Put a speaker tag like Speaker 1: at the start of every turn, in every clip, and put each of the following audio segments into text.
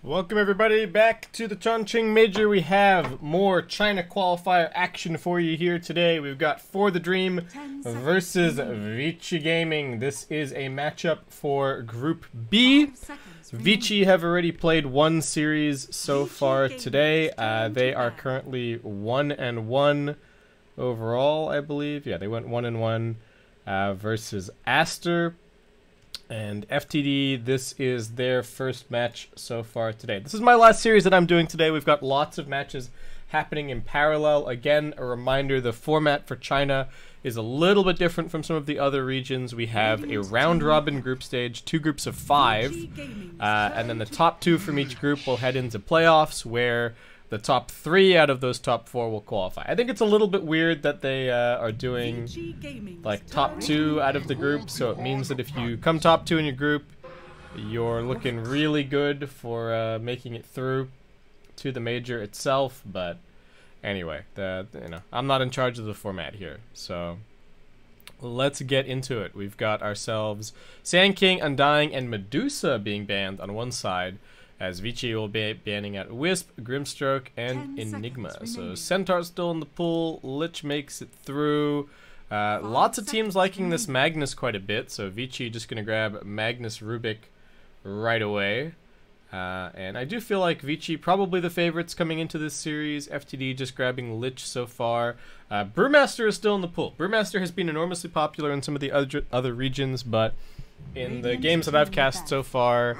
Speaker 1: Welcome everybody back to the Chongqing Major. We have more China qualifier action for you here today. We've got For the Dream versus Vici Gaming. This is a matchup for Group B. Vici have already played one series so far today. They are currently 1-1 overall, I believe. Yeah, they went 1-1 versus Aster. And FTD, this is their first match so far today. This is my last series that I'm doing today. We've got lots of matches happening in parallel. Again, a reminder, the format for China is a little bit different from some of the other regions. We have a round-robin group stage, 2 groups of 5, and then the top 2 from each group will head into playoffs, where the top 3 out of those top 4 will qualify. I think it's a little bit weird that they are doing like top 2 out of the group, so it means that if you come top 2 in your group, you're looking really good for making it through to the major itself. But anyway, I'm not in charge of the format here, so let's get into it. We've got ourselves Sand King, Undying, and Medusa being banned on one side, as Vici will be banning out Wisp, Grimstroke, and Enigma. So Centaur's still in the pool, Lich makes it through. Lots of teams liking this Magnus quite a bit, so Vici just going to grab Magnus Rubik right away. And I do feel like Vici probably the favorites coming into this series. FTD just grabbing Lich so far. Brewmaster is still in the pool. Brewmaster has been enormously popular in some of the other regions, but in the games that I've cast so far,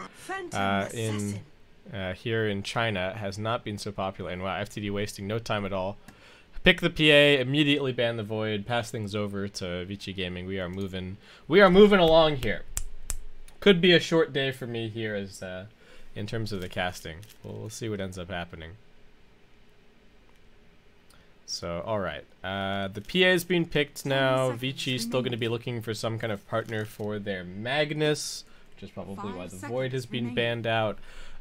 Speaker 1: here in China, has not been so popular. And wow, FTD wasting no time at all. Pick the PA, immediately ban the Void, pass things over to Vici Gaming. We are moving along here. Could be a short day for me here as in terms of the casting. We'll see what ends up happening. So, alright. The PA is being picked now. Vici's still going to be looking for some kind of partner for their Magnus, which is probably why the Void has been banned out.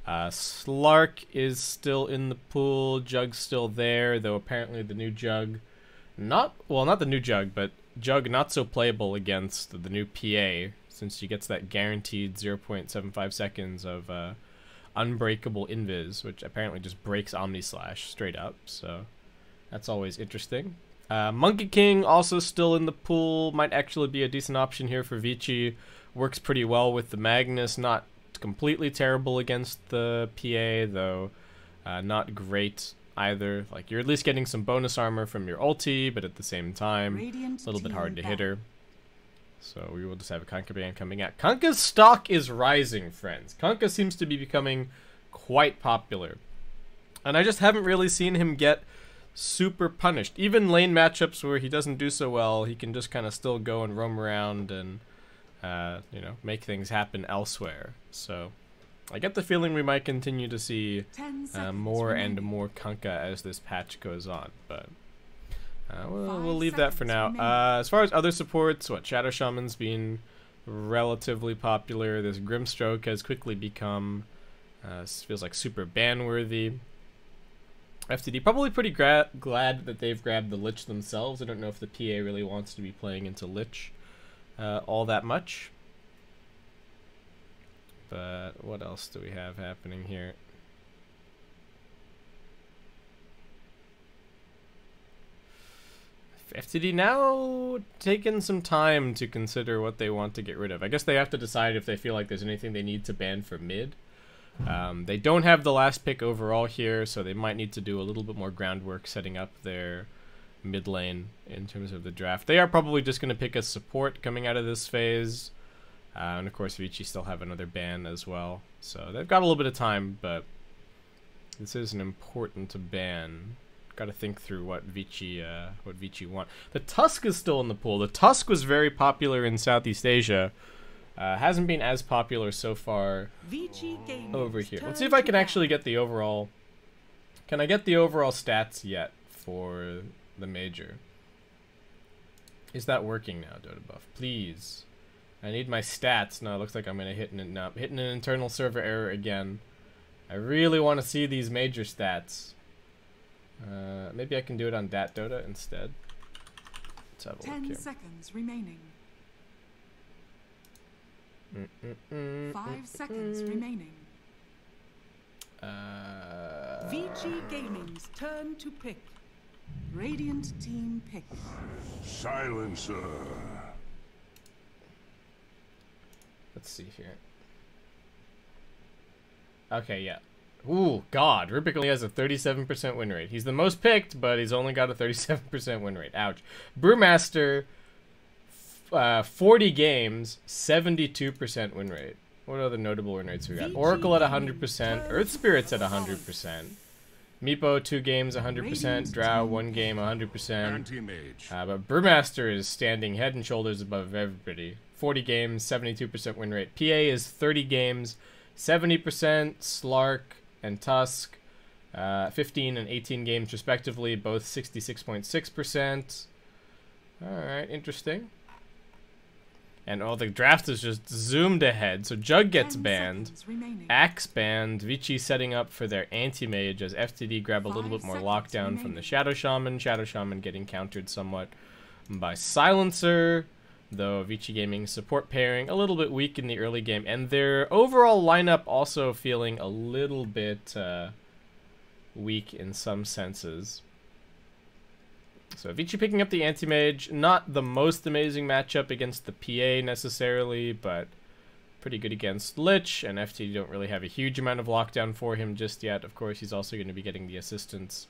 Speaker 1: Slark is still in the pool. Jug's still there, though apparently the new Jug, not the new Jug, but Jug not so playable against the new PA, since she gets that guaranteed 0.75 seconds of unbreakable invis, which apparently just breaks Omni Slash straight up, so that's always interesting. Monkey King also still in the pool, might actually be a decent option here for Vici. Works pretty well with the Magnus, not completely terrible against the PA, though not great either. Like, you're at least getting some bonus armor from your ulti, but at the same time, a little bit hard to hit her. So we will just have a Kunkka ban coming out. Kunkka's stock is rising, friends. Kunkka seems to be becoming quite popular. And I just haven't really seen him get super punished. Even lane matchups where he doesn't do so well, he can just kind of still go and roam around and you know, make things happen elsewhere. So I get the feeling we might continue to see more and more Kunkka as this patch goes on, but we'll leave that for now. As far as other supports, Shadow Shaman's been relatively popular. This Grimstroke has quickly become feels like super ban worthy. FTD probably pretty glad that they've grabbed the Lich themselves. I don't know if the PA really wants to be playing into Lich all that much. But what else do we have happening here? FTD now taking some time to consider what they want to get rid of. I guess they have to decide if they feel like there's anything they need to ban for mid. They don't have the last pick overall here, so they might need to do a little bit more groundwork setting up their mid lane in terms of the draft. They are probably just going to pick a support coming out of this phase. And of course Vici still have another ban as well. So they've got a little bit of time, but this is an important ban. Got to think through what Vici want. The Tusk is still in the pool. The Tusk was very popular in Southeast Asia. Hasn't been as popular so far over here. Let's see if I can actually get the overall... Can I get the overall stats yet for the major? Is that working now, Dota Buff? Please. I need my stats. No, it looks like I'm going to hitting an internal server error again. I really want to see these major stats. Maybe I can do it on Dat Dota instead. Let's have a look here.
Speaker 2: 10 seconds remaining. 5 seconds remaining. Vici Gaming's turn to pick. Radiant team pick.
Speaker 3: Silencer.
Speaker 1: Let's see here. Okay, yeah. Ooh, God. Rupik only has a 37% win rate. He's the most picked, but he's only got a 37% win rate. Ouch. Brewmaster, 40 games, 72% win rate. What other notable win rates we got? Oracle at 100%, Earth Spirits at 100%. Meepo, 2 games, 100%. Drow, 1 game, 100%. But Brewmaster is standing head and shoulders above everybody. 40 games, 72% win rate. PA is 30 games, 70%. Slark and Tusk, 15 and 18 games respectively, both 66.6%. Alright, interesting. And the draft is just zoomed ahead. So Jug gets banned. Axe banned. Vici setting up for their anti-mage as FTD grab a little bit more lockdown from the Shadow Shaman. Shadow Shaman getting countered somewhat by Silencer. Though Vici Gaming support pairing a little bit weak in the early game. And their overall lineup also feeling a little bit weak in some senses. So Vici picking up the anti-mage, not the most amazing matchup against the PA necessarily, but pretty good against Lich, and FTD don't really have a huge amount of lockdown for him just yet. Of course, he's also going to be getting the assistance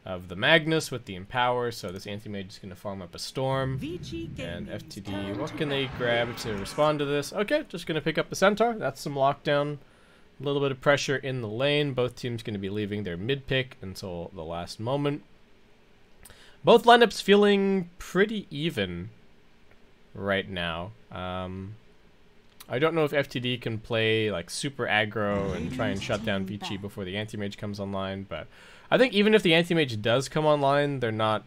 Speaker 1: of the Magnus with the Empower, so this anti-mage is going to farm up a Storm. And FTD, what can they grab to respond to this? Okay, just going to pick up the Centaur. That's some lockdown. A little bit of pressure in the lane. Both teams going to be leaving their mid pick until the last moment. Both lineups feeling pretty even right now. I don't know if FTD can play like super aggro and try and shut down Vici before the anti-mage comes online, but I think even if the anti-mage does come online, they're not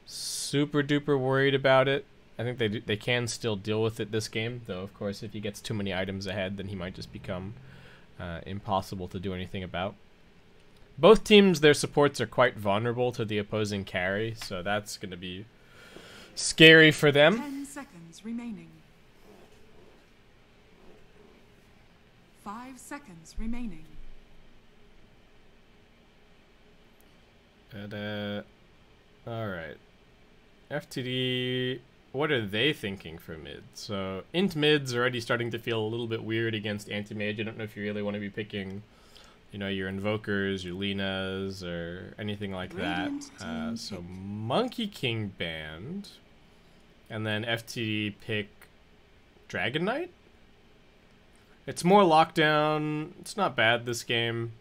Speaker 1: super duper worried about it. I think they can still deal with it this game, though of course if he gets too many items ahead, then he might just become impossible to do anything about. Both teams, their supports are quite vulnerable to the opposing carry, so that's going to be scary for them.
Speaker 2: 10 seconds remaining. 5 seconds remaining.
Speaker 1: Alright. FTD, what are they thinking for mid? So, int mid's already starting to feel a little bit weird against anti-mage. I don't know if you really want to be picking, you know, your Invokers, your Linas, or anything like that. So Monkey King banned. And then FTD pick Dragon Knight? It's more lockdown. It's not bad this game.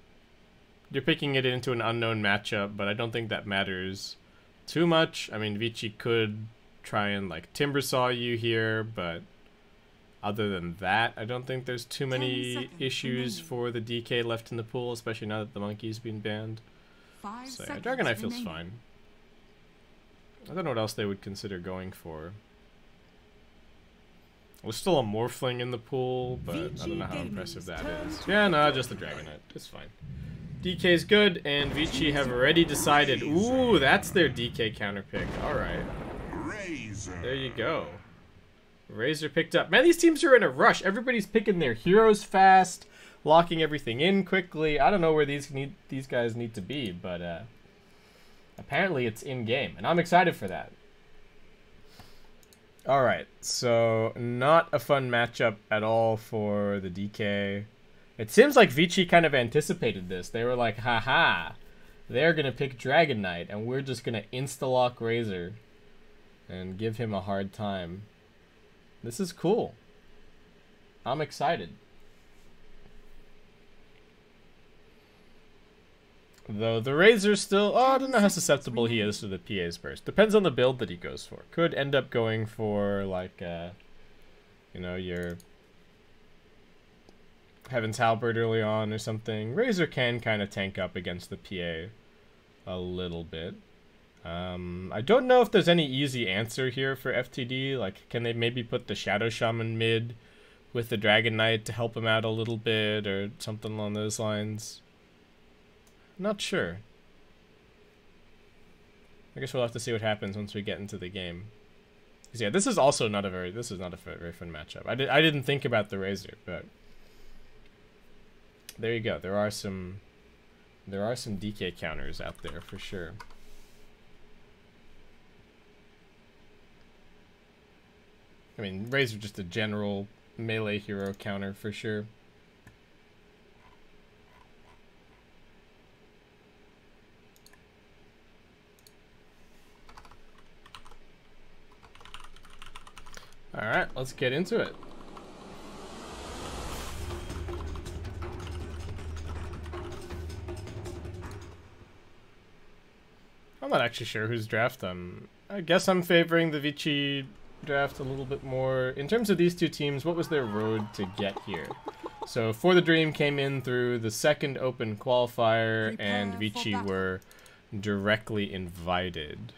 Speaker 1: You're picking it into an unknown matchup, but I don't think that matters too much. I mean, Vici could try and like Timbersaw you here, but other than that, I don't think there's too many issues for the DK left in the pool, especially now that the monkey's been banned. So yeah, Dragon Knight feels fine. I don't know what else they would consider going for. There's still a Morphling in the pool, but I don't know how impressive that is. Yeah, no, just the Dragon Knight. It's fine. DK's good, and Vici have already decided. Ooh, that's their DK counter pick. Alright. There you go. Razor picked up. Man, these teams are in a rush. Everybody's picking their heroes fast, locking everything in quickly. I don't know where these guys need to be, but apparently it's in-game, and I'm excited for that. Alright, so not a fun matchup at all for the DK. It seems like Vici kind of anticipated this. They were like, haha, they're going to pick Dragon Knight, and we're just going to insta-lock Razor and give him a hard time. This is cool. I'm excited. Though the Razor still... Oh, I don't know how susceptible he is to the PA's burst. Depends on the build that he goes for. Could end up going for, like, you know, your Heaven's Halberd early on or something. Razor can kind of tank up against the PA a little bit. I don't know if there's any easy answer here for FTD. Like, can they maybe put the Shadow Shaman mid with the Dragon Knight to help him out a little bit or something along those lines? Not sure. I guess we'll have to see what happens once we get into the game. 'Cause yeah, this is also not a very fun matchup. I didn't think about the Razor, but there you go. There are some There are some DK counters out there for sure. I mean, Razor just a general melee hero counter for sure. Alright, let's get into it. I'm not actually sure whose draft I guess I'm favoring the Vici draft a little bit more. In terms of these two teams, what was their road to get here? So For the Dream came in through the second open qualifier, and Vici were directly invited.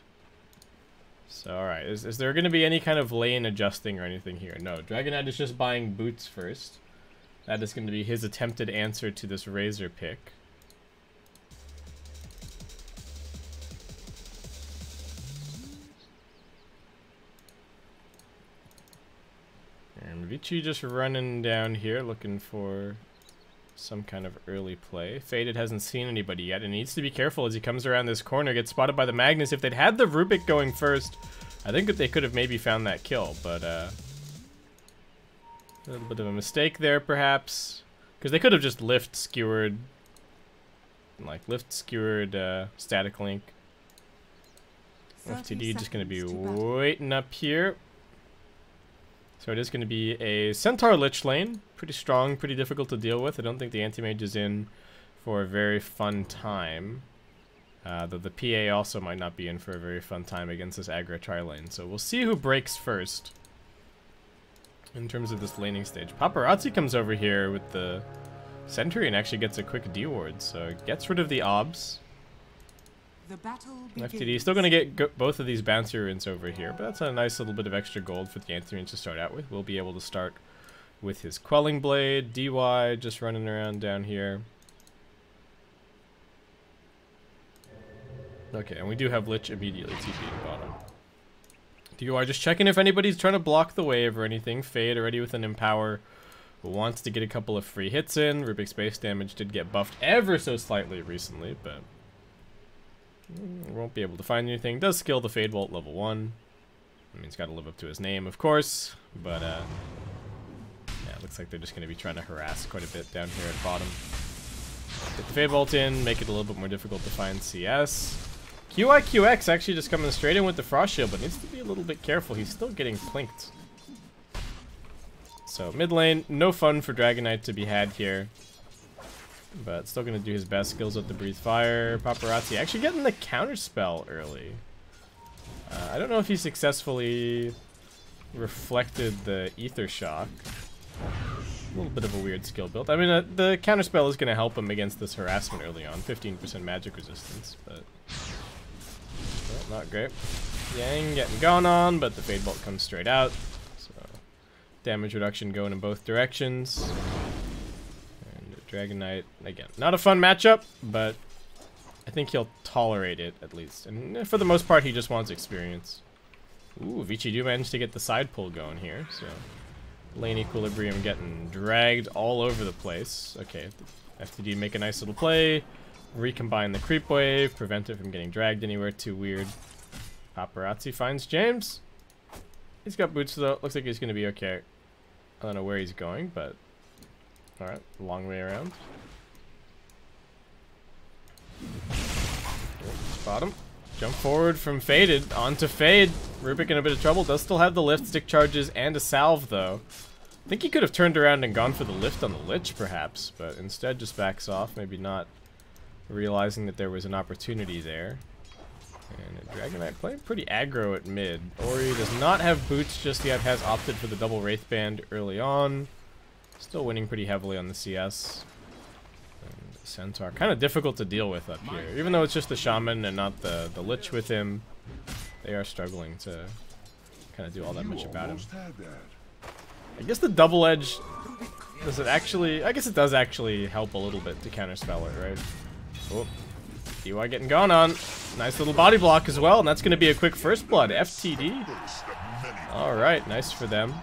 Speaker 1: So, alright, is there going to be any kind of lane adjusting or anything here? No, Dragonite is just buying boots first. That is going to be his attempted answer to this Razor pick. And Vici just running down here looking for some kind of early play. Faded hasn't seen anybody yet and needs to be careful as he comes around this corner, gets spotted by the Magnus. If they'd had the Rubik going first, I think that they could have maybe found that kill, but a little bit of a mistake there perhaps, because they could have just lift skewered static link. FTD just going to be waiting up here. So it is going to be a Centaur Lich lane. Pretty strong, pretty difficult to deal with. I don't think the Anti-Mage is in for a very fun time. Though the PA also might not be in for a very fun time against this aggro tri-lane. So we'll see who breaks first in terms of this laning stage. Paparazzi comes over here with the Sentry and actually gets a quick D-ward. So it gets rid of the obs. FTD still going to get both of these bouncy runes over here, but that's a nice little bit of extra gold for the Anti-Mage to start out with. We'll be able to start with his Quelling Blade, DY just running around down here. Okay, and we do have Lich immediately TPing bottom. DY just checking if anybody's trying to block the wave or anything. Fade already with an Empower. Wants to get a couple of free hits in. Rubik's base damage did get buffed ever so slightly recently, but won't be able to find anything. Does skill the Fade Bolt level 1. I mean, he's got to live up to his name, of course. But, yeah, it looks like they're just going to be trying to harass quite a bit down here at bottom. Get the Fade Bolt in, make it a little bit more difficult to find CS. QIQX actually just coming straight in with the Frost Shield, but needs to be a little bit careful. He's still getting plinked. So, mid lane, no fun for Dragonite to be had here. But still going to do his best. Skills up the Breathe Fire. Paparazzi actually getting the counter spell early. I don't know if he successfully reflected the Ether Shock. A little bit of a weird skill build. I mean, the counter spell is going to help him against this harassment early on. 15% magic resistance, but well, not great. Yang getting gone on, but the Fade Bolt comes straight out. So damage reduction going in both directions. Dragonite, again, not a fun matchup, but I think he'll tolerate it at least. And for the most part, he just wants experience. Ooh, Vici do manage to get the side pull going here, so lane equilibrium getting dragged all over the place. Okay, FTD make a nice little play, recombine the creep wave, prevent it from getting dragged anywhere too weird. Paparazzi finds James. He's got boots though, looks like he's going to be okay. I don't know where he's going, but alright, long way around. Bottom. Jump forward from Faded onto Fade. Rubik in a bit of trouble. Does still have the lift, stick charges, and a salve, though. I think he could have turned around and gone for the lift on the Lich, perhaps, but instead just backs off, maybe not realizing that there was an opportunity there. And Dragonite playing pretty aggro at mid. Ori does not have boots just yet, has opted for the double Wraith Band early on. Still winning pretty heavily on the CS. And Centaur, kind of difficult to deal with up here. Even though it's just the Shaman and not the Lich with him, they are struggling to kind of do all that much about him. I guess the double edge, does it actually, I guess it does actually help a little bit to counterspell it, right? Oh, DY getting gone on. Nice little body block as well, and that's going to be a quick first blood. FTD. Alright, nice for them.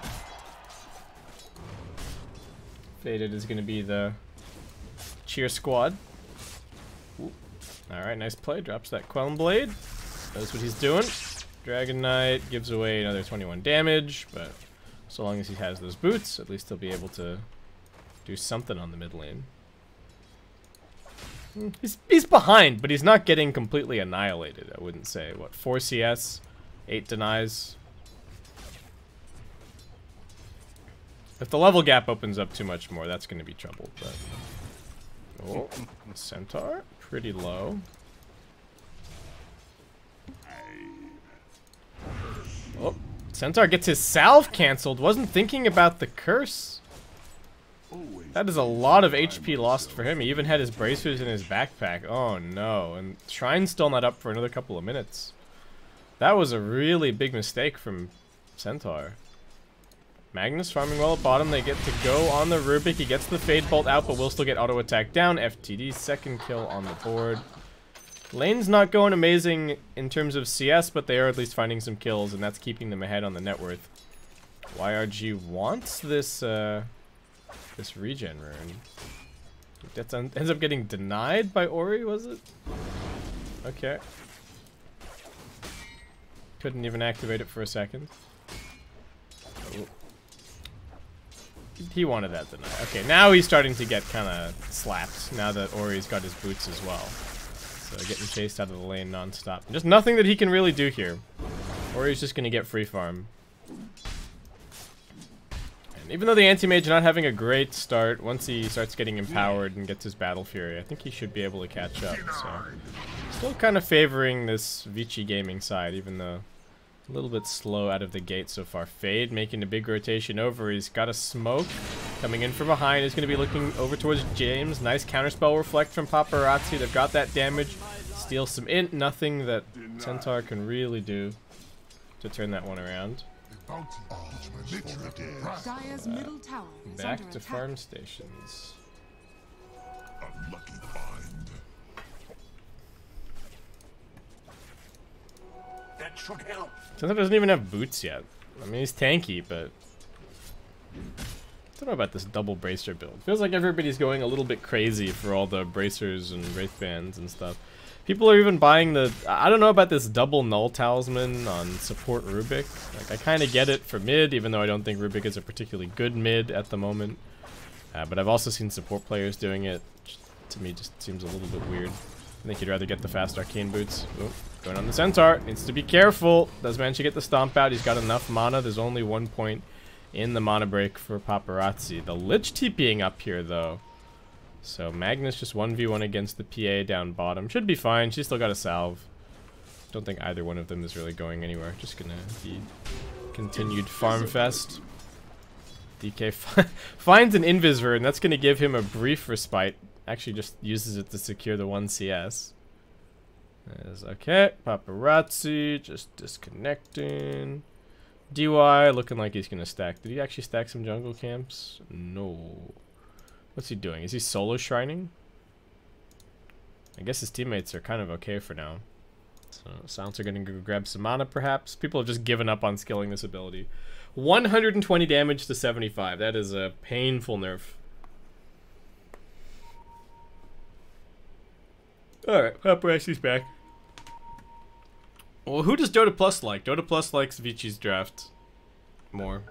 Speaker 1: Faded is going to be the cheer squad. Alright, nice play. Drops that Queln Blade. Knows what he's doing. Dragon Knight gives away another 21 damage, but so long as he has those boots, at least he'll be able to do something on the mid lane. He's behind, but he's not getting completely annihilated, I wouldn't say. What, 4 CS, 8 denies? If the level gap opens up too much more, that's going to be trouble, but... Oh, Centaur, pretty low. Oh, Centaur gets his salve cancelled. Wasn't thinking about the curse. That is a lot of HP lost for him. He even had his bracers in his backpack. Oh no, and Shrine's still not up for another couple of minutes. That was a really big mistake from Centaur. Magnus farming well at bottom. They get to go on the Rubik. He gets the Fade Bolt out, but will still get auto attack down. FTD, second kill on the board. Lane's not going amazing in terms of CS, but they are at least finding some kills, and that's keeping them ahead on the net worth. YRG wants this this regen rune. That ends up getting denied by Ori, was it? Okay. Couldn't even activate it for a second. Oh. He wanted that deny. Okay, now he's starting to get kind of slapped now that Ori's got his boots as well. So getting chased out of the lane non-stop. Just nothing that he can really do here. Ori's just going to get free farm. And even though the anti-mage not having a great start, once he starts getting empowered and gets his battle fury, I think he should be able to catch up. So still kind of favoring this Vici gaming side, even though a little bit slow out of the gate so far. Fade making a big rotation over. He's got a smoke coming in from behind. He's going to be looking over towards James. Nice counterspell reflect from Paparazzi. They've got that damage. Steal some int. Nothing that Centaur can really do to turn that one around. Back to farm stations. Centaur doesn't even have boots yet. I mean, he's tanky, but I don't know about this double bracer build. Feels like everybody's going a little bit crazy for all the bracers and wraith bands and stuff. People are even buying the... I don't know about this double null talisman on support Rubik. Like, I kind of get it for mid, even though I don't think Rubik is a particularly good mid at the moment. But I've also seen support players doing it, which to me just seems a little bit weird. I think you'd rather get the fast arcane boots. Ooh, going on the Centaur. Needs to be careful. Does manage to get the stomp out. He's got enough mana. There's only 1 point in the mana break for Paparazzi. The Lich TPing up here, though. So Magnus just 1v1 against the PA down bottom. Should be fine. She's still got a salve. Don't think either one of them is really going anywhere. Just gonna be continued farm fest. DK finds an Invisor, and that's gonna give him a brief respite. Actually just uses it to secure the 1 CS. Okay, Paparazzi just disconnecting. DY looking like he's gonna stack. Did he actually stack some jungle camps? No. What's he doing? Is he solo shrining? I guess his teammates are kind of okay for now. So Sounds are gonna go grab some mana perhaps. People have just given up on skilling this ability. 120 damage to 75. That is a painful nerf. Alright, Paparazzi's back. Well, who does Dota Plus like? Dota Plus likes Vici's draft more.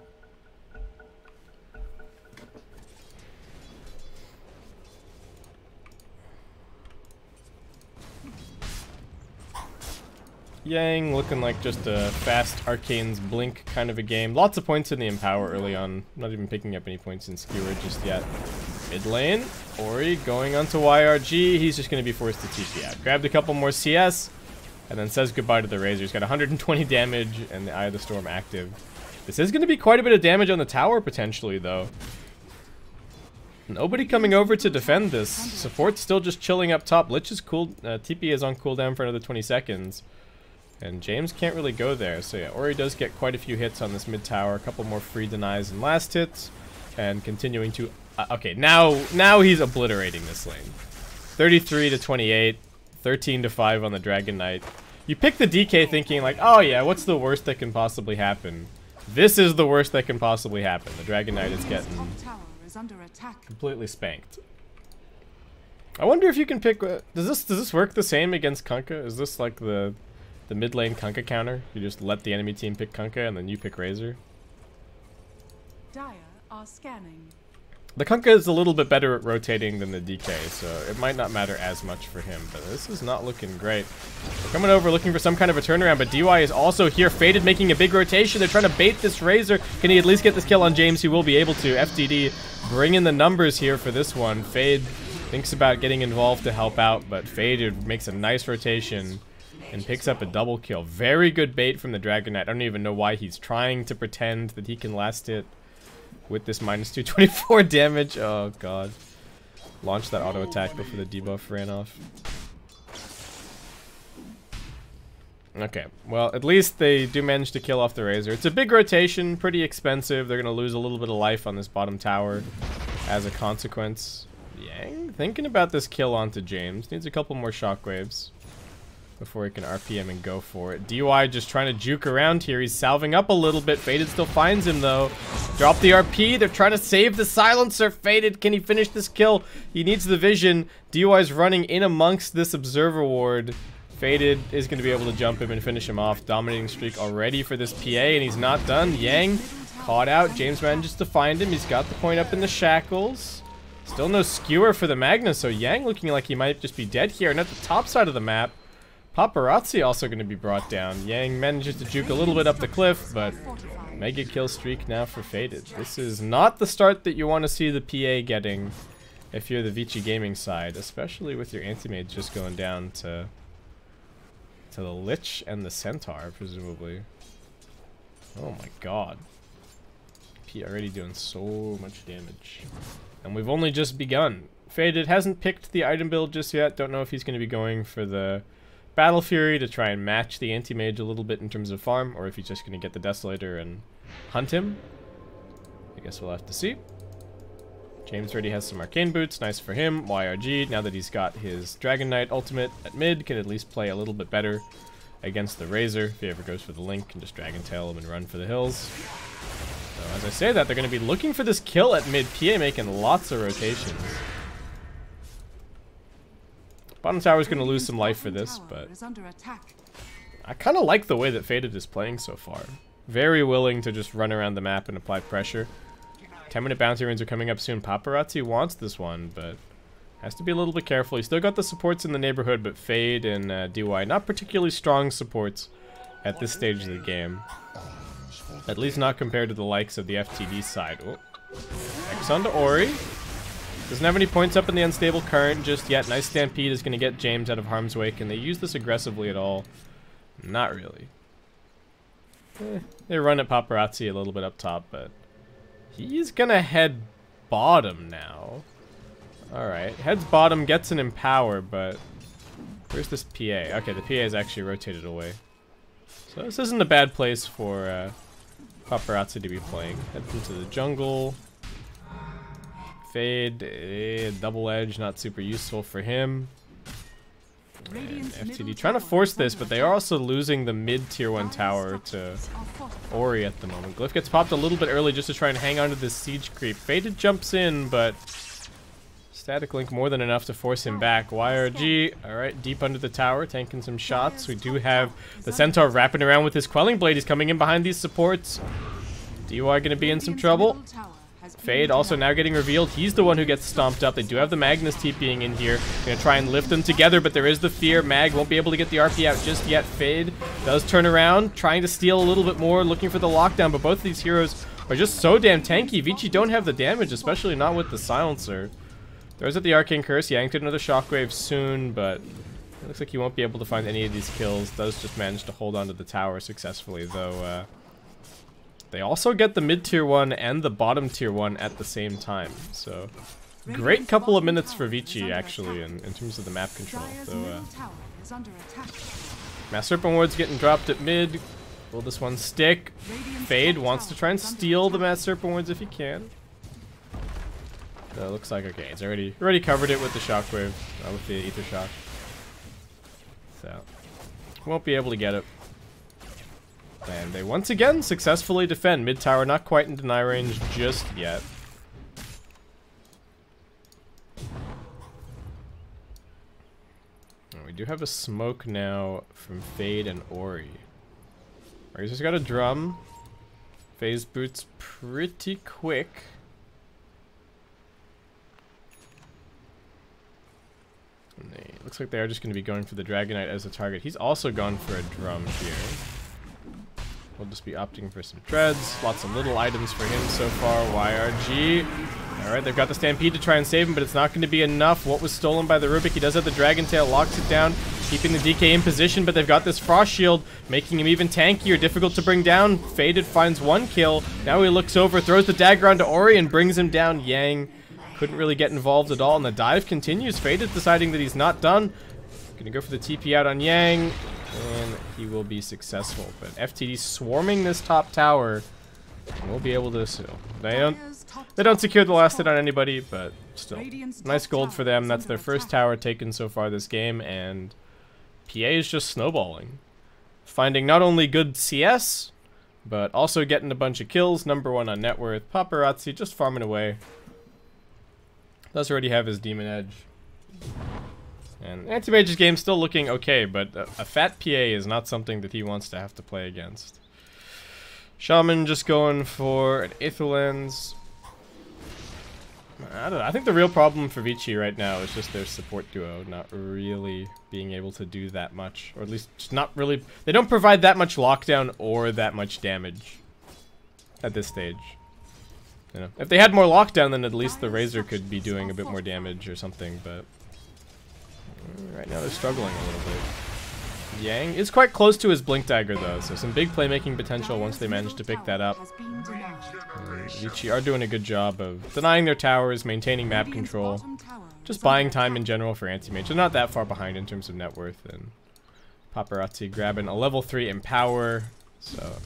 Speaker 1: Yang looking like just a fast Arcane's Blink kind of a game. Lots of points in the Empower early on. Not even picking up any points in Skewer just yet. Mid lane, Ori going onto YRG. He's just going to be forced to TP out. Grabbed a couple more CS, and then says goodbye to the Razor. He's got 120 damage and the Eye of the Storm active. This is going to be quite a bit of damage on the tower potentially, though. Nobody coming over to defend this. Support's still just chilling up top. Lich is cool. TP is on cooldown for another 20 seconds. And James can't really go there. So yeah, Ori does get quite a few hits on this mid tower. A couple more free denies and last hits. And continuing to... okay, now he's obliterating this lane. 33 to 28. 13 to 5 on the Dragon Knight. You pick the DK thinking like, oh yeah, what's the worst that can possibly happen? This is the worst that can possibly happen. The Dragon Knight is getting completely spanked. I wonder if you can pick. Does this work the same against Kunkka? Is this like the mid lane Kunkka counter? You just let the enemy team pick Kunkka and then you pick Razor.
Speaker 2: Dire are scanning.
Speaker 1: The Kunkka is a little bit better at rotating than the DK, so it might not matter as much for him, but this is not looking great. They're coming over looking for some kind of a turnaround, but DY is also here. Faded making a big rotation. They're trying to bait this Razor. Can he at least get this kill on James? He will be able to. FTD bringing the numbers here for this one. Fade thinks about getting involved to help out, but Faded makes a nice rotation and picks up a double kill. Very good bait from the Dragon Knight. I don't even know why he's trying to pretend that he can last it with this minus 224 damage. Oh god. Launch that auto attack before the debuff ran off. Okay, well at least they do manage to kill off the Razor. It's a big rotation, pretty expensive. They're gonna lose a little bit of life on this bottom tower as a consequence. Yang thinking about this kill onto James. Needs a couple more shockwaves before he can RPM and go for it. DY just trying to juke around here. He's salving up a little bit. Faded still finds him though. Drop the RP. They're trying to save the silencer. Faded, can he finish this kill? He needs the vision. DY's running in amongst this observer ward. Faded is going to be able to jump him and finish him off. Dominating streak already for this PA, and he's not done. Yang caught out. James manages to find him. He's got the point up in the shackles. Still no skewer for the Magnus, so Yang looking like he might just be dead here. And at the top side of the map, Paparazzi also going to be brought down. Yang manages to juke a little bit up the cliff, but mega kill streak now for Faded. This is not the start that you want to see the PA getting if you're the Vici Gaming side, especially with your anti-mage just going down to the Lich and the Centaur, presumably. Oh my god. P already doing so much damage. And we've only just begun. Faded hasn't picked the item build just yet. Don't know if he's going to be going for the Battle Fury to try and match the anti-mage a little bit in terms of farm, or if he's just going to get the Desolator and hunt him. I guess we'll have to see. James already has some Arcane Boots, nice for him. YRG, now that he's got his Dragon Knight ultimate at mid, can at least play a little bit better against the Razor. If he ever goes for the Link, can just Dragon Tail him and run for the hills. So as I say that, they're going to be looking for this kill at mid. PA making lots of rotations. Bottom tower's going to lose some life for this, but I kind of like the way that Faded is playing so far. Very willing to just run around the map and apply pressure. 10-minute bounty runes are coming up soon. Paparazzi wants this one, but has to be a little bit careful. He's still got the supports in the neighborhood, but Fade and DY, not particularly strong supports at this stage of the game. At least not compared to the likes of the FTD side. Oh. X onto Ori. Doesn't have any points up in the unstable current just yet. Nice Stampede is going to get James out of harm's way. Can they use this aggressively at all? Not really. They run at Paparazzi a little bit up top, but he's going to head bottom now. Alright, heads bottom, gets an Empower, but where's this PA? Okay, the PA is actually rotated away. So this isn't a bad place for Paparazzi to be playing. Heads into the jungle. Fade, double edge, not super useful for him. And FTD trying to force this, but they are also losing the mid tier 1 tower to Ori at the moment. Glyph gets popped a little bit early just to try and hang on to this siege creep. Faded jumps in, but Static Link more than enough to force him back. YRG, alright, deep under the tower, tanking some shots. We do have the Centaur wrapping around with his Quelling Blade. He's coming in behind these supports. DY gonna be in some trouble. Fade also now getting revealed. He's the one who gets stomped up. They do have the Magnus TPing in here. Gonna try and lift them together, but there is the fear. Mag won't be able to get the RP out just yet. Fade does turn around, trying to steal a little bit more, looking for the lockdown, but both of these heroes are just so damn tanky. Vici don't have the damage, especially not with the silencer. Throws at the Arcane Curse. Yanked another shockwave soon, but it looks like he won't be able to find any of these kills. Does just manage to hold onto the tower successfully, though. They also get the mid tier 1 and the bottom tier 1 at the same time. So, great couple of minutes for Vici, actually, in terms of the map control. So, Mass Serpent Ward's getting dropped at mid. Will this one stick? Fade wants to try and steal the Mass Serpent Wards if he can. Looks like, okay, it's already covered it with the shockwave, with the ether shock. So, won't be able to get it. And they once again successfully defend. Mid tower not quite in deny range just yet. Oh, we do have a smoke now from Fade and Ori. Razor's got a drum. Phase boots pretty quick. And looks like they are just going to be going for the Dragonite as a target. He's also gone for a drum here. We'll just be opting for some treads. Lots of little items for him so far. YRG. Alright, they've got the Stampede to try and save him, but it's not going to be enough. What was stolen by the Rubik? He does have the Dragon Tail, locks it down, keeping the DK in position, but they've got this Frost Shield, making him even tankier, difficult to bring down. Faded finds one kill. Now he looks over, throws the dagger onto Ori, and brings him down. Yang couldn't really get involved at all, and the dive continues. Faded deciding that he's not done. Gonna go for the TP out on Yang, and he will be successful. But FTD swarming this top tower, and we'll be able to... They don't secure the last hit on anybody, but still. Nice gold for them. That's their first tower taken so far this game, and PA is just snowballing. Finding not only good CS, but also getting a bunch of kills. #1 on net worth. Paparazzi just farming away. Does already have his Demon Edge. And Anti-Mage's game still looking okay, but a fat PA is not something that he wants to have to play against. Shaman just going for an Aether Lens. I don't know. I think the real problem for Vici right now is just their support duo not really being able to do that much. Or at least just not really... They don't provide that much lockdown or that much damage at this stage. You know, if they had more lockdown, then at least the Razor could be doing a bit more damage or something, but... Right now they're struggling a little bit. Yang is quite close to his Blink Dagger though, so some big playmaking potential once they manage to pick that up. Vici are doing a good job of denying their towers, maintaining map control, just buying time in general for Anti-Mage. They're not that far behind in terms of net worth, and Paparazzi grabbing a level 3 Empower, so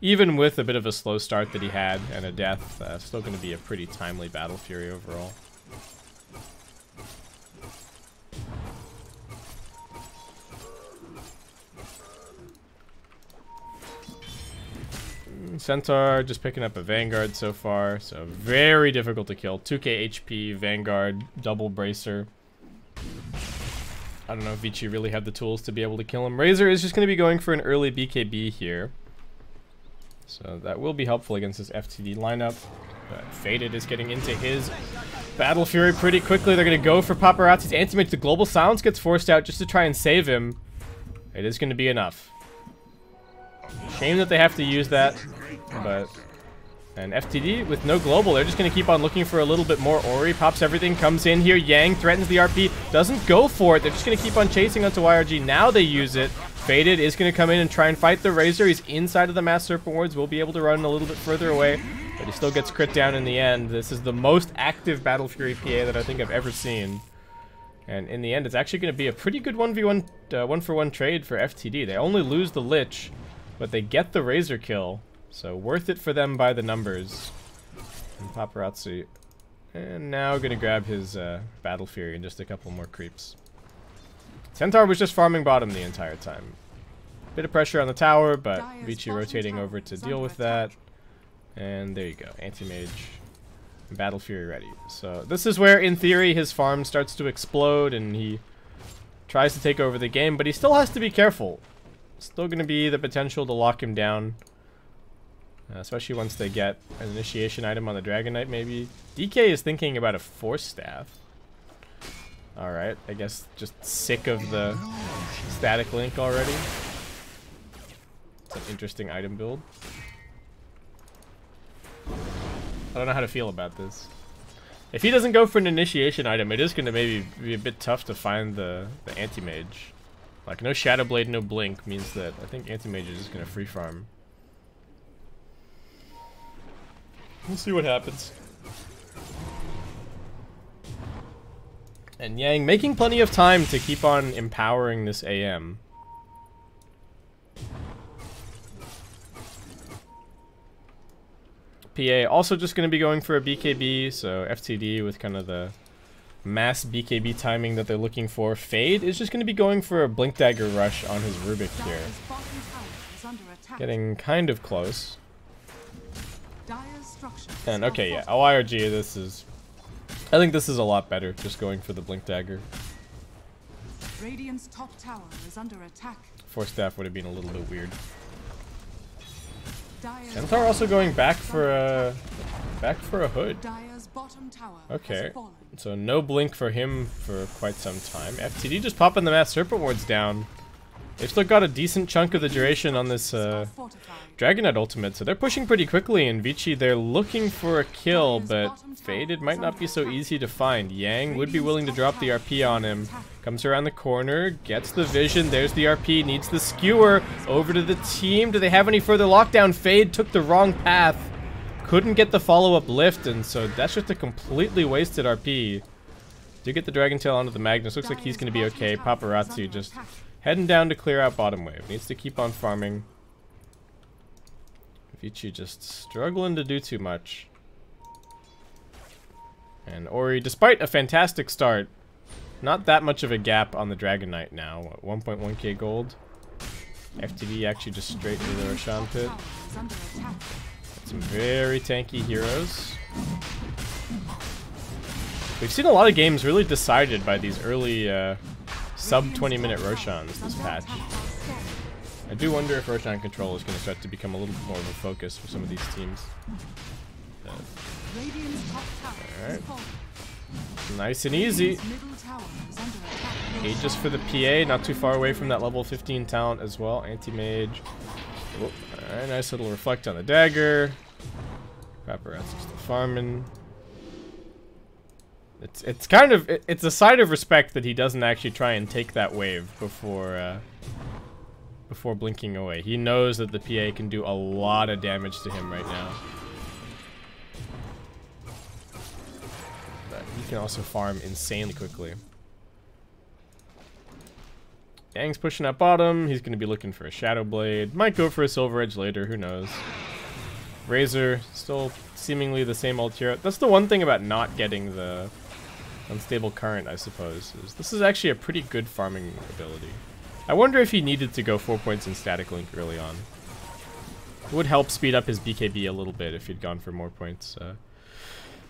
Speaker 1: even with a bit of a slow start that he had and a death, still going to be a pretty timely Battle Fury overall. Centaur just picking up a Vanguard so far, so very difficult to kill. 2k HP, Vanguard, double Bracer. I don't know if Vici really have the tools to be able to kill him. Razor is just going to be going for an early BKB here. So that will be helpful against this FTD lineup. But Faded is getting into his Battle Fury pretty quickly. They're going to go for Paparazzi's Anti-Mage. The Global Silence gets forced out just to try and save him. It is going to be enough. Shame that they have to use that, but... And FTD with no global, they're just going to keep on looking for a little bit more. Ori pops everything, comes in here. Yang threatens the RP, doesn't go for it. They're just going to keep on chasing onto YRG. Now they use it. Faded is going to come in and try and fight the Razor. He's inside of the Mass Serpent Wards. Will be able to run a little bit further away, but he still gets crit down in the end. This is the most active Battle Fury PA that I think I've ever seen. And in the end, it's actually going to be a pretty good 1v1, 1-for-1 trade for FTD. They only lose the Lich, but they get the Razor kill. So worth it for them by the numbers. And Paparazzi. And now gonna grab his Battle Fury and just a couple more creeps. Centaur was just farming bottom the entire time. Bit of pressure on the tower, but Vici rotating over to deal with that. And there you go. Anti-Mage. Battle Fury ready. So this is where, in theory, his farm starts to explode and he tries to take over the game, but he still has to be careful. Still gonna be the potential to lock him down. Especially once they get an initiation item on the Dragon Knight, maybe. DK is thinking about a Force Staff. Alright, I guess just sick of the Static Link already. It's an interesting item build. I don't know how to feel about this. If he doesn't go for an initiation item, it is going to maybe be a bit tough to find the Anti-Mage. Like, no Shadow Blade, no Blink means that I think Anti-Mage is just going to free farm. We'll see what happens. And Yang making plenty of time to keep on empowering this AM. PA also just going to be going for a BKB, so FTD with kind of the mass BKB timing that they're looking for. Fade is just going to be going for a Blink Dagger rush on his Rubik here. Getting kind of close. And okay, yeah, OIRG, this is... I think this is a lot better, just going for the Blink Dagger.
Speaker 2: Radiant's top tower is under attack.
Speaker 1: Force staff would have been a little bit weird.
Speaker 2: Dire's
Speaker 1: Centaur also going back for a hood.
Speaker 2: Dire's bottom tower
Speaker 1: Okay,
Speaker 2: has fallen.
Speaker 1: so no blink for him for quite some time. FTD just popping the Mass Serpent Wards down. They've still got a decent chunk of the duration on this Dragon Knight ultimate, so they're pushing pretty quickly. And Vici, they're looking for a kill, but Faded might not be so easy to find. Yang would be willing to drop the RP on him. Comes around the corner, gets the vision, there's the RP, needs the skewer. Over to the team, do they have any further lockdown? Fade took the wrong path. Couldn't get the follow-up lift, and so that's just a completely wasted RP. Do get the Dragon Tail onto the Magnus, looks like he's going to be okay. Paparazzi just heading down to clear out bottom wave. Needs to keep on farming. Vici just struggling to do too much. And Ori, despite a fantastic start, not that much of a gap on the Dragon Knight now. What, 1.1k gold? FTD actually just straight to the Roshan pit. Some very tanky heroes. We've seen a lot of games really decided by these early sub 20-minute Roshans this patch. I do wonder if Roshan control is going to start to become a little bit more of a focus for some of these teams. Alright. Nice and easy. Aegis for the PA, not too far away from that level 15 talent as well. Anti-mage. Alright, nice little reflect on the dagger. Paparazzi's still farming. It's kind of it's a sign of respect that he doesn't actually try and take that wave before blinking away. He knows that the PA can do a lot of damage to him right now. But he can also farm insanely quickly. Yang's pushing up bottom. He's going to be looking for a Shadow Blade. Might go for a Silver Edge later. Who knows? Razor, still seemingly the same old hero. That's the one thing about not getting the Unstable Current, I suppose. This is actually a pretty good farming ability. I wonder if he needed to go 4 points in Static Link early on. It would help speed up his BKB a little bit if he'd gone for more points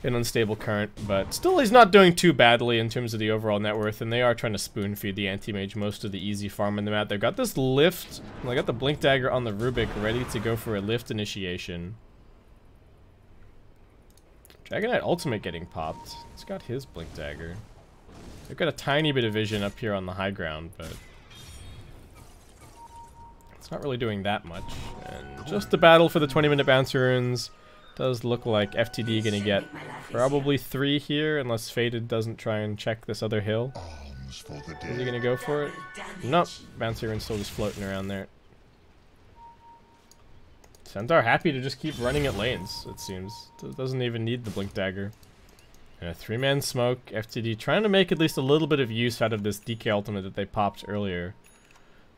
Speaker 1: in Unstable Current. But still, he's not doing too badly in terms of the overall net worth. And they are trying to spoon feed the Anti-Mage most of the easy farm in the map. They've got this lift. They got the Blink Dagger on the Rubik ready to go for a lift initiation. Dragon Knight ultimate getting popped. He's got his Blink Dagger. They've got a tiny bit of vision up here on the high ground, but it's not really doing that much. And just the battle for the 20-minute bouncer runes. Does look like FTD gonna get probably 3 here, unless Faded doesn't try and check this other hill. Is he gonna go for it? Nope. Bouncer rune's still just floating around there. Centaur happy to just keep running at lanes, it seems. Doesn't even need the Blink Dagger. And a 3-man smoke. FTD trying to make at least a little bit of use out of this DK ultimate that they popped earlier.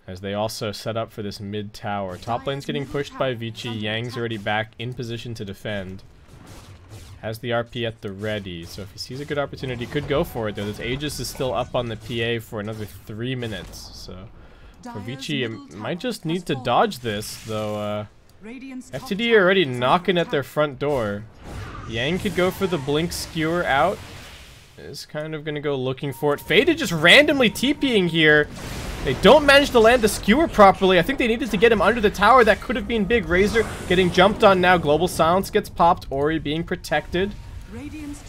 Speaker 1: As they also set up for this mid tower. Top lane's getting pushed by Vici. Yang's already back in position to defend. Has the RP at the ready. So if he sees a good opportunity, could go for it though. This Aegis is still up on the PA for another 3 minutes. So for Vici, it might just need to dodge this, though. FTD are already knocking at their front door. Yang could go for the Blink Skewer out. Is kind of going to go looking for it. Faded just randomly TPing here. They don't manage to land the Skewer properly. I think they needed to get him under the tower. That could have been big. Razor getting jumped on now. Global Silence gets popped. Ori being protected.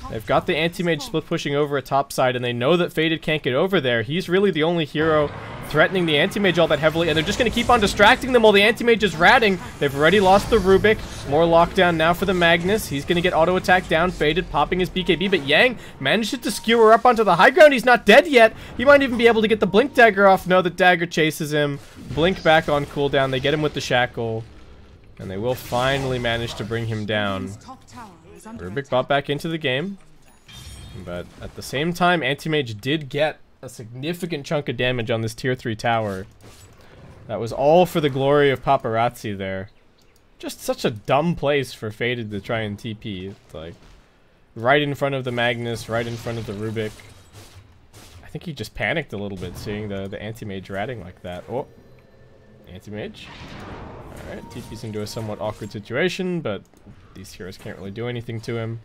Speaker 1: They've got the Anti-Mage split pushing over at top side, and they know that Faded can't get over there. He's really the only hero threatening the Anti-Mage all that heavily, and they're just going to keep on distracting them while the Anti-Mage is ratting. They've already lost the Rubik. More lockdown now for the Magnus. He's going to get auto attack down. Faded popping his BKB, but Yang manages to skewer up onto the high ground. He's not dead yet. He might even be able to get the Blink Dagger off. No, the Dagger chases him. Blink back on cooldown. They get him with the Shackle, and they will finally manage to bring him down. Rubik bought back into the game, but at the same time, Anti-Mage did get a significant chunk of damage on this tier 3 tower. That was all for the glory of Paparazzi there. Just such a dumb place for Faded to try and TP. It's like right in front of the Magnus, right in front of the Rubik. I think he just panicked a little bit seeing the Anti-Mage ratting like that. Oh, Anti-Mage. Alright, TP's into a somewhat awkward situation, but these heroes can't really do anything to him.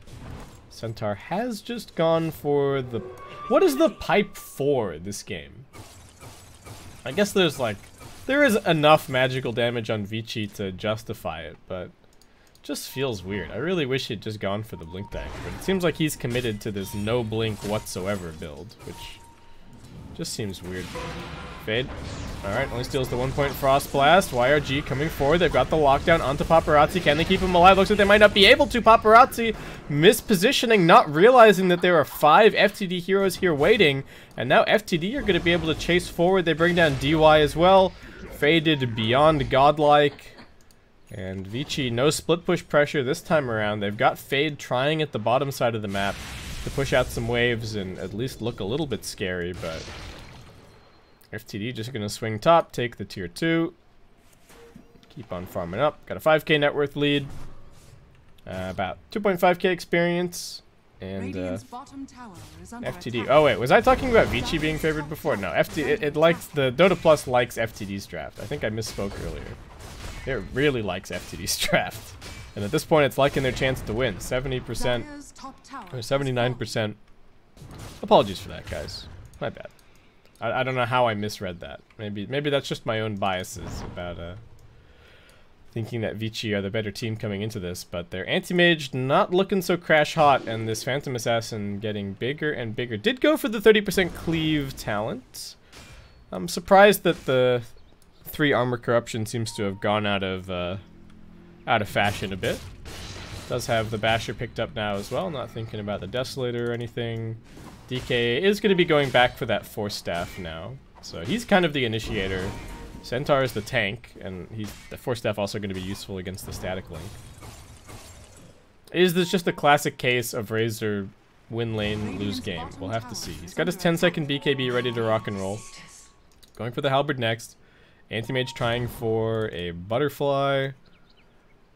Speaker 1: Centaur has just gone for the... What is the pipe for this game? I guess there is enough magical damage on Vici to justify it, but just feels weird. I really wish he'd just gone for the blink dagger, but it seems like he's committed to this no blink whatsoever build, which just seems weird. Fade. Alright, only steals the 1-point Frost Blast. YRG coming forward. They've got the lockdown onto Paparazzi. Can they keep him alive? Looks like they might not be able to. Paparazzi mispositioning, not realizing that there are 5 FTD heroes here waiting. And now FTD are going to be able to chase forward. They bring down DY as well. Faded beyond godlike. And Vici, no split push pressure this time around. They've got Fade trying at the bottom side of the map to push out some waves and at least look a little bit scary, but FTD just gonna swing top, take the tier 2, keep on farming up. Got a 5k net worth lead, about 2.5k experience, and FTD. Oh wait, was I talking about Vici being favored before? No, it likes the Dota Plus likes FTD's draft. I think I misspoke earlier. It really likes FTD's draft, and at this point, it's liking their chance to win. 70% or 79%. Apologies for that, guys. My bad. I don't know how I misread that. Maybe that's just my own biases about thinking that Vici are the better team coming into this, but their anti-mage not looking so crash hot, and this Phantom Assassin getting bigger and bigger. Did go for the 30% cleave talent. I'm surprised that the 3 armor corruption seems to have gone out of fashion a bit. Does have the Basher picked up now as well, not thinking about the Desolator or anything. DK is going to be going back for that Force Staff now, so he's kind of the initiator. Centaur is the tank, and the Force Staff also going to be useful against the Static Link. Is this just a classic case of Razor win lane, lose game? We'll have to see. He's got his 10-second BKB ready to rock and roll. Going for the Halberd next. Anti-Mage trying for a Butterfly.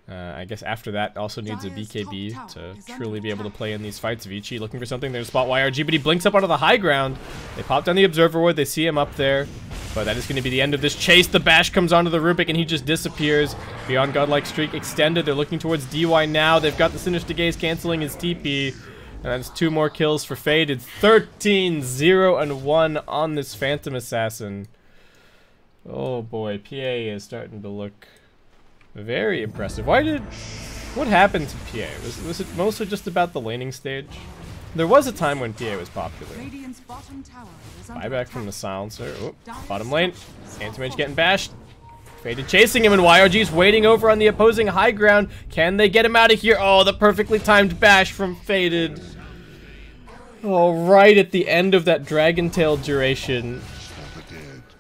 Speaker 1: I guess after that also needs a BKB to truly be able to play in these fights. Vici looking for something there to spot YRG, but he blinks up onto the high ground. They pop down the Observer Ward, they see him up there, but that is going to be the end of this chase. The bash comes onto the Rubik and he just disappears. Beyond Godlike Streak extended. They're looking towards DY now. They've got the Sinister Gaze canceling his TP. And that's 2 more kills for Fade. It's 13-0-1 on this Phantom Assassin. Oh boy, PA is starting to look very impressive. What happened to PA? Was it mostly just about the laning stage? There was a time when PA was popular. Buyback from the silencer. Oh, bottom lane. Anti-Mage getting bashed. Faded chasing him, and YRG's waiting over on the opposing high ground. Can they get him out of here? Oh, the perfectly timed bash from Faded. Oh, right at the end of that Dragon Tail duration.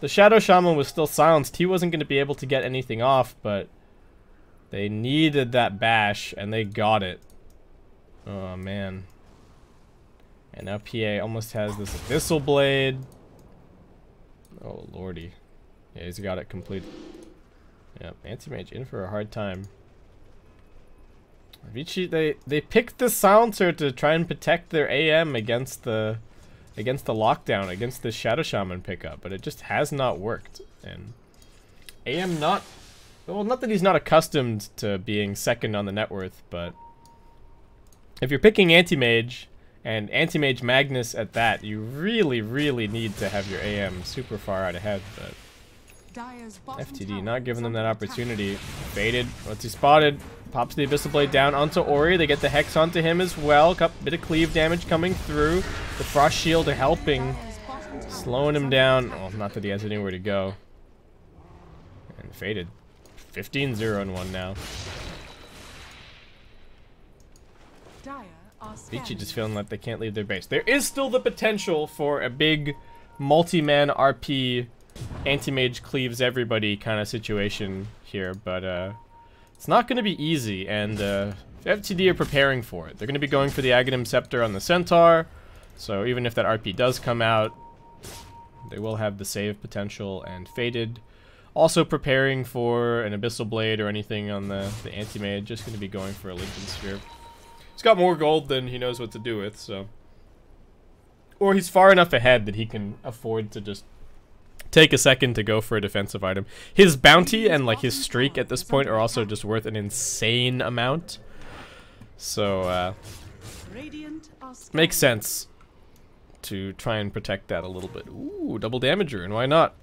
Speaker 1: The Shadow Shaman was still silenced. He wasn't going to be able to get anything off, but they needed that bash, and they got it. Oh, man. And now PA almost has this Abyssal Blade. Oh, lordy. Yeah, he's got it complete. Yep, Anti-Mage in for a hard time. Vici, they picked the silencer to try and protect their AM against the lockdown, against the Shadow Shaman pickup, but it just has not worked. And AM not that he's not accustomed to being second on the net worth, but if you're picking Anti-Mage, and Anti-Mage Magnus at that, you really, really need to have your AM super far out ahead, but FTD not giving them that opportunity. Faded, once he spotted, pops the Abyssal Blade down onto Ori. They get the Hex onto him as well. Bit of cleave damage coming through. The Frost Shield helping, slowing him down. Oh, not that he has anywhere to go. And Faded, 15-0-1 now. Vici just feeling like they can't leave their base. There is still the potential for a big multi-man RP Anti-Mage cleaves everybody kind of situation here, but it's not going to be easy, and FTD are preparing for it. They're going to be going for the Aghanim Scepter on the Centaur, so even if that RP does come out, they will have the save potential. And Faded also preparing for an Abyssal Blade or anything on the Anti-Mage, just going to be going for a Lincoln Sphere. He's got more gold than he knows what to do with, so... Or he's far enough ahead that he can afford to just take a second to go for a defensive item. His bounty and like his streak at this point are also just worth an insane amount. So, makes sense to try and protect that a little bit. Ooh, double damager, and why not?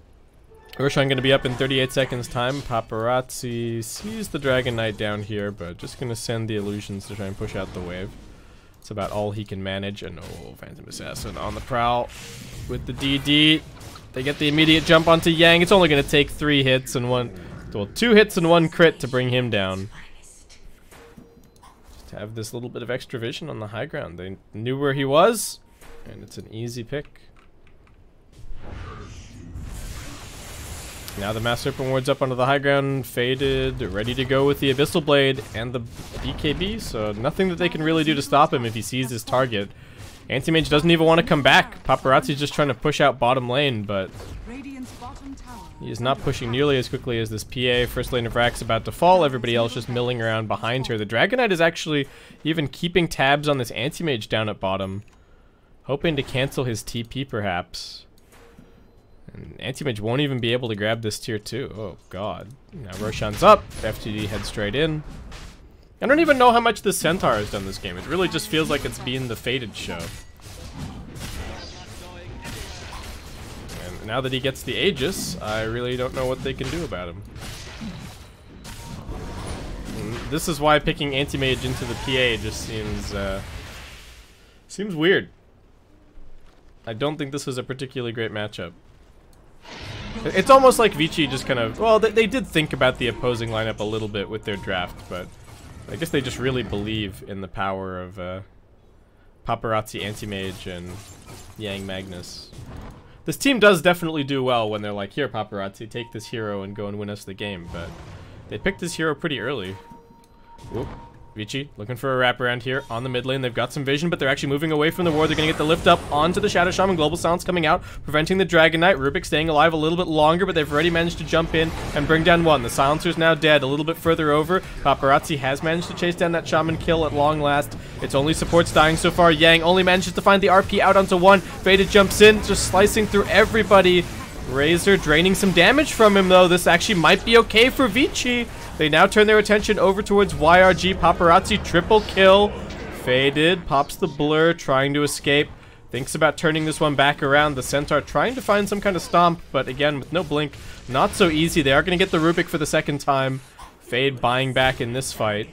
Speaker 1: Roshan going to be up in 38 seconds time. Paparazzi sees the Dragon Knight down here, but just going to send the illusions to try and push out the wave. It's about all he can manage. And oh, Phantom Assassin on the prowl with the DD. They get the immediate jump onto Yang. It's only going to take 3 hits and 2 hits and 1 crit to bring him down. Just to have this little bit of extra vision on the high ground. They knew where he was, and it's an easy pick. Now the Mass Serpent Ward's up onto the high ground, faded, ready to go with the Abyssal Blade and the BKB, so nothing that they can really do to stop him if he sees his target. Anti-Mage doesn't even want to come back. Paparazzi's just trying to push out bottom lane, but he is not pushing nearly as quickly as this PA. First lane of Rack's about to fall, everybody else just milling around behind her. The Dragon Knight is actually even keeping tabs on this Anti-Mage down at bottom, hoping to cancel his TP perhaps. And Anti-Mage won't even be able to grab this tier 2. Oh god. Now Roshan's up. FTD heads straight in. I don't even know how much the Centaur has done this game. It really just feels like it's been the Fated show. And now that he gets the Aegis, I really don't know what they can do about him. And this is why picking Anti-Mage into the PA just seems weird. I don't think this is a particularly great matchup. It's almost like Vici just kind of... Well, they did think about the opposing lineup a little bit with their draft, but I guess they just really believe in the power of Paparazzi Anti-Mage and Yang Magnus. This team does definitely do well when they're like, here Paparazzi, take this hero and go and win us the game, but they picked this hero pretty early. Whoop. Vici looking for a wraparound here on the mid lane. They've got some vision, but they're actually moving away from the ward. They're going to get the lift up onto the Shadow Shaman. Global Silence coming out, preventing the Dragon Knight. Rubik staying alive a little bit longer, but they've already managed to jump in and bring down one. The Silencer's now dead. A little bit further over. Paparazzi has managed to chase down that Shaman kill at long last. It's only supports dying so far. Yang only manages to find the RP out onto one. Faded jumps in, just slicing through everybody. Razor draining some damage from him, though. This actually might be okay for Vici. They now turn their attention over towards YRG. Paparazzi triple kill. Faded, pops the blur, trying to escape. Thinks about turning this one back around. The Centaur trying to find some kind of stomp, but again, with no blink, not so easy. They are going to get the Rubik for the second time. Fade buying back in this fight.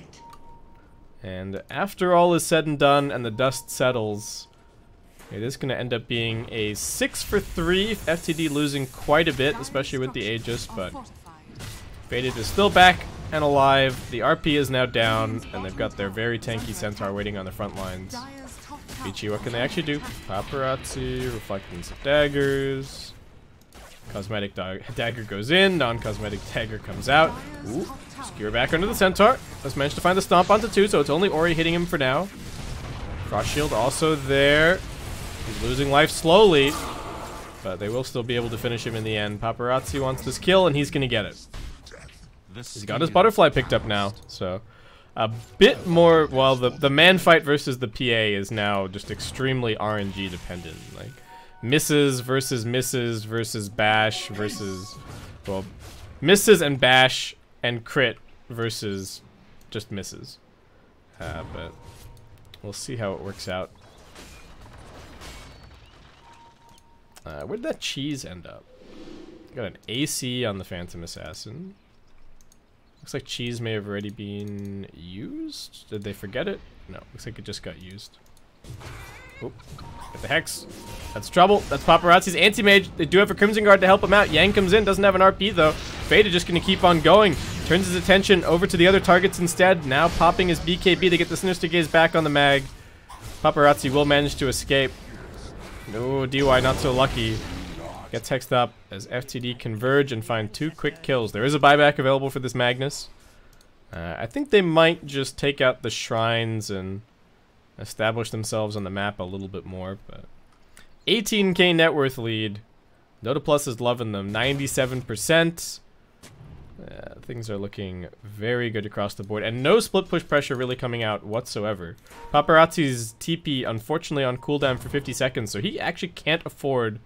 Speaker 1: And after all is said and done and the dust settles, it is going to end up being a 6 for 3. FTD losing quite a bit, especially with the Aegis, but Faded is still back and alive. The RP is now down, and they've got their very tanky Centaur waiting on the front lines. Vici, what can they actually do? Paparazzi, reflectance of daggers. Cosmetic dagger goes in, non-cosmetic dagger comes out. Ooh, skewer back under the Centaur. Let's manage to find the stomp onto 2, so it's only Ori hitting him for now. Frost Shield also there. He's losing life slowly, but they will still be able to finish him in the end. Paparazzi wants this kill, and he's going to get it. He's got his butterfly picked up now, so a bit more. Well, the man fight versus the PA is now just extremely RNG dependent. Like misses versus bash versus, well, misses and bash and crit versus just misses. But we'll see how it works out. Where did that cheese end up? Got an AC on the Phantom Assassin. Looks like cheese may have already been used. Did they forget it? No, looks like it just got used. Oop. Get the Hex. That's trouble. That's Paparazzi's Anti-Mage. They do have a Crimson Guard to help him out. Yang comes in, doesn't have an RP though. Faded just going to keep on going. Turns his attention over to the other targets instead. Now popping his BKB to get the Sinister Gaze back on the mag. Paparazzi will manage to escape. No, DY not so lucky. Gets hexed up as FTD converge and find 2 quick kills. There is a buyback available for this Magnus. I think they might just take out the shrines and establish themselves on the map a little bit more. But 18k net worth lead. Dota Plus is loving them. 97%. Things are looking very good across the board. And no split push pressure really coming out whatsoever. Paparazzi's TP unfortunately on cooldown for 50 seconds, so he actually can't afford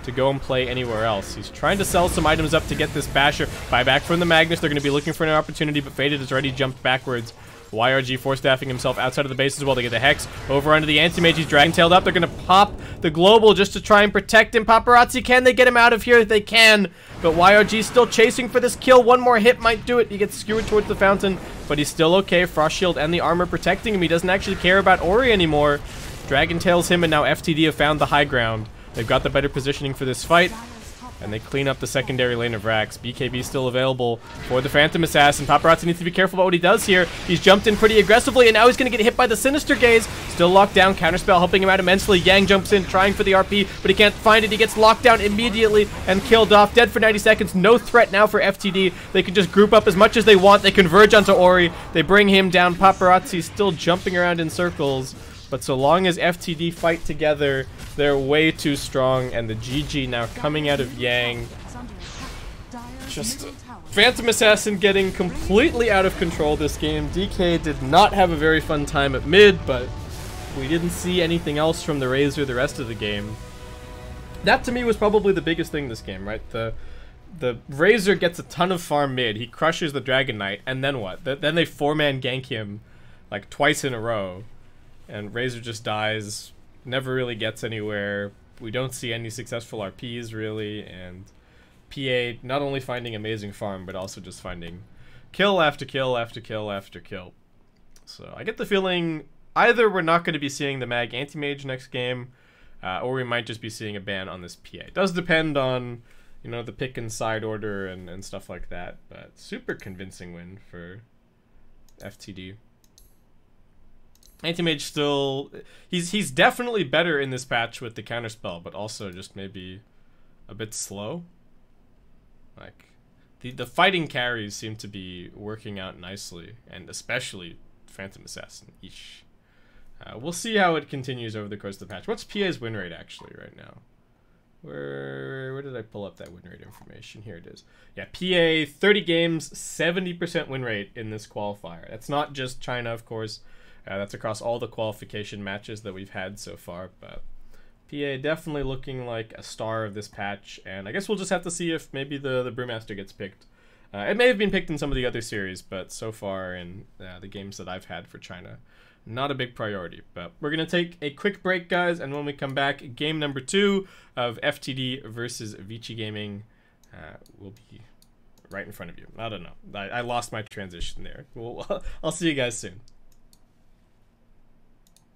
Speaker 1: to go and play anywhere else. He's trying to sell some items up to get this basher. Buyback from the Magnus. They're going to be looking for an opportunity, but Faded has already jumped backwards YRG force staffing himself outside of the base as well. They get the Hex over onto the Anti-Mage. He's dragon-tailed up. They're going to pop the Global just to try and protect him. Paparazzi, can they get him out of here? They can, but YRG still chasing for this kill. One more hit might do it. He gets skewered towards the fountain, but he's still okay. Frost Shield and the armor protecting him. He doesn't actually care about Ori anymore. Dragon tails him, and now FTD have found the high ground. They've got the better positioning for this fight, and they clean up the secondary lane of Rax. BKB still available for the Phantom Assassin. Paparazzi needs to be careful about what he does here. He's jumped in pretty aggressively, and now he's going to get hit by the Sinister Gaze. Still locked down. Counterspell helping him out immensely. Yang jumps in, trying for the RP, but he can't find it. He gets locked down immediately and killed off. Dead for 90 seconds. No threat now for FTD. They can just group up as much as they want. They converge onto Ori. They bring him down. Paparazzi still jumping around in circles. But so long as FTD fight together, they're way too strong, and the GG now coming out of Yang. Just Phantom Assassin getting completely out of control this game. DK did not have a very fun time at mid, but we didn't see anything else from the Razor the rest of the game. That to me was probably the biggest thing this game, right? The Razor gets a ton of farm mid, he crushes the Dragon Knight, and then what? Then they 4-man gank him like twice in a row. And Razor just dies, never really gets anywhere. We don't see any successful RPs, really, and PA not only finding amazing farm, but also just finding kill after kill after kill after kill. So I get the feeling either we're not going to be seeing the Mag Anti-Mage next game, or we might just be seeing a ban on this PA. It does depend on, you know, the pick and side order and stuff like that, but super convincing win for FTD. Anti-Mage still, he's definitely better in this patch with the counterspell, but also just maybe a bit slow. Like, the fighting carries seem to be working out nicely, and especially Phantom Assassin. Eesh. We'll see how it continues over the course of the patch. What's PA's win rate actually right now? Where did I pull up that win rate information? Here it is. Yeah, PA, 30 games, 70% win rate in this qualifier. That's not just China, of course. That's across all the qualification matches that we've had so far, but PA definitely looking like a star of this patch, and I guess we'll just have to see if maybe the Brewmaster gets picked. It may have been picked in some of the other series, but so far in the games that I've had for China, not a big priority. But we're going to take a quick break, guys, and when we come back, game number 2 of FTD versus Vici Gaming will be right in front of you. I don't know. I lost my transition there. I'll see you guys soon.